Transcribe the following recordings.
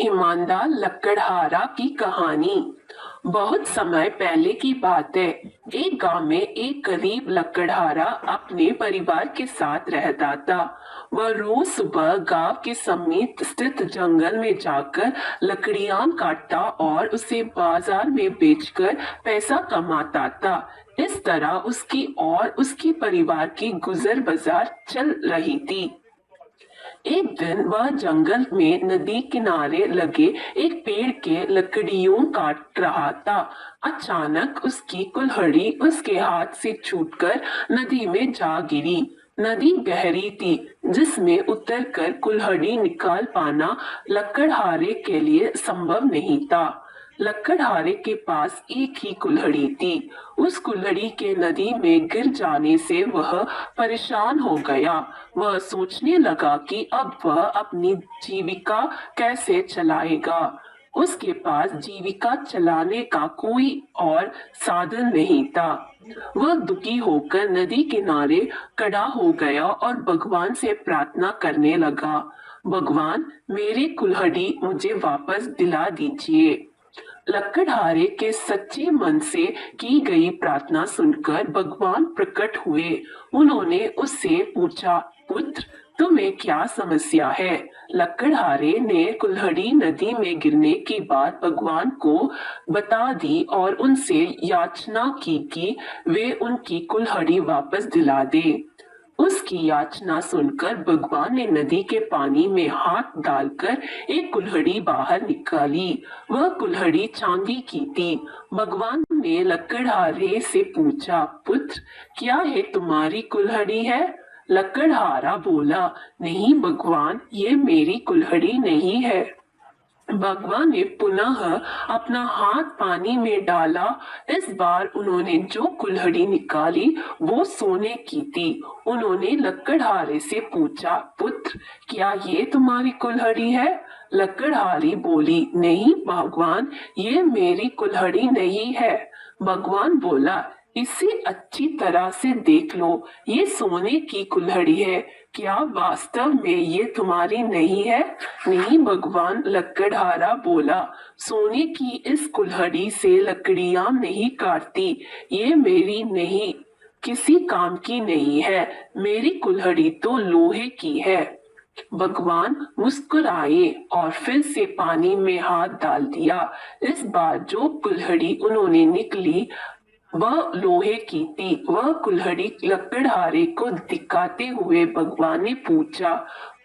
ईमानदार लकड़हारा की कहानी। बहुत समय पहले की बात है। एक गांव में एक गरीब लकड़हारा अपने परिवार के साथ रहता था। वह रोज सुबह गांव के समीप स्थित जंगल में जाकर लकड़ियां काटता और उसे बाजार में बेचकर पैसा कमाता था। इस तरह उसकी और उसके परिवार की गुजर बसर चल रही थी। एक दिन वह जंगल में नदी किनारे लगे एक पेड़ के लकड़ियों काट रहा था। अचानक उसकी कुल्हाड़ी उसके हाथ से छूटकर नदी में जा गिरी। नदी गहरी थी, जिसमें उतरकर कुल्हाड़ी निकाल पाना लकड़हारे के लिए संभव नहीं था। लकड़हारे के पास एक ही कुल्हाड़ी थी। उस कुल्हाड़ी के नदी में गिर जाने से वह परेशान हो गया। वह सोचने लगा कि अब वह अपनी जीविका कैसे चलाएगा। उसके पास जीविका चलाने का कोई और साधन नहीं था। वह दुखी होकर नदी किनारे खड़ा हो गया और भगवान से प्रार्थना करने लगा, भगवान, मेरी कुल्हाड़ी मुझे वापस दिला दीजिए। लकड़हारे के सच्चे मन से की गई प्रार्थना सुनकर भगवान प्रकट हुए। उन्होंने उससे पूछा, पुत्र, तुम्हें क्या समस्या है? लकड़हारे ने कुल्हाड़ी नदी में गिरने की बात भगवान को बता दी और उनसे याचना की कि वे उनकी कुल्हाड़ी वापस दिला दे। उसकी याचना सुनकर भगवान ने नदी के पानी में हाथ डालकर एक कुल्हाड़ी बाहर निकाली। वह कुल्हाड़ी चांदी की थी। भगवान ने लकड़हारे से पूछा, पुत्र, क्या है तुम्हारी कुल्हाड़ी है? लकड़हारा बोला, नहीं भगवान, ये मेरी कुल्हाड़ी नहीं है। भगवान ने पुनः अपना हाथ पानी में डाला। इस बार उन्होंने जो कुल्हाड़ी निकाली वो सोने की थी। उन्होंने लकड़हारे से पूछा, पुत्र, क्या ये तुम्हारी कुल्हाड़ी है? लकड़हारी बोली, नहीं भगवान, ये मेरी कुल्हाड़ी नहीं है। भगवान बोला, इसे अच्छी तरह से देख लो, ये सोने की कुल्हाड़ी है। क्या वास्तव में ये तुम्हारी नहीं है? नहीं भगवान, लकड़हारा बोला, सोने की इस कुल्हाड़ी से लकड़ियां नहीं काटती। ये मेरी नहीं, किसी काम की नहीं है। मेरी कुल्हाड़ी तो लोहे की है। भगवान मुस्कुराए और फिर से पानी में हाथ डाल दिया। इस बार जो कुल्हाड़ी उन्होंने निकली वह लोहे की थी। वह कुल्हाड़ी लकड़हारे को दिखाते हुए भगवान ने पूछा,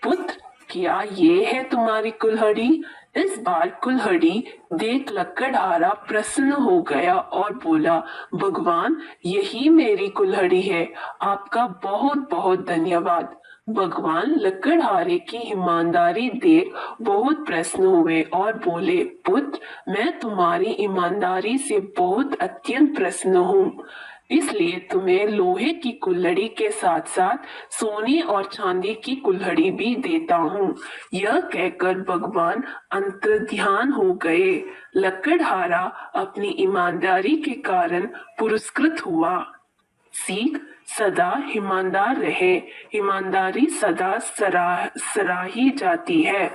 पुत्र, क्या ये है तुम्हारी कुल्हाड़ी? इस बार कुल्हाड़ी देख लकड़हारा प्रसन्न हो गया और बोला, भगवान, यही मेरी कुल्हाड़ी है। आपका बहुत बहुत धन्यवाद। भगवान लकड़हारे की ईमानदारी देख बहुत प्रसन्न हुए और बोले, पुत्र, मैं तुम्हारी ईमानदारी से बहुत अत्यंत प्रसन्न हूँ। इसलिए तुम्हें लोहे की कुल्हाड़ी के साथ साथ सोने और चांदी की कुल्हाड़ी भी देता हूँ। यह कहकर भगवान अंतर्ध्यान हो गए। लकड़हारा अपनी ईमानदारी के कारण पुरस्कृत हुआ। सीख, सदा ईमानदार रहे। ईमानदारी सदा सराही जाती है।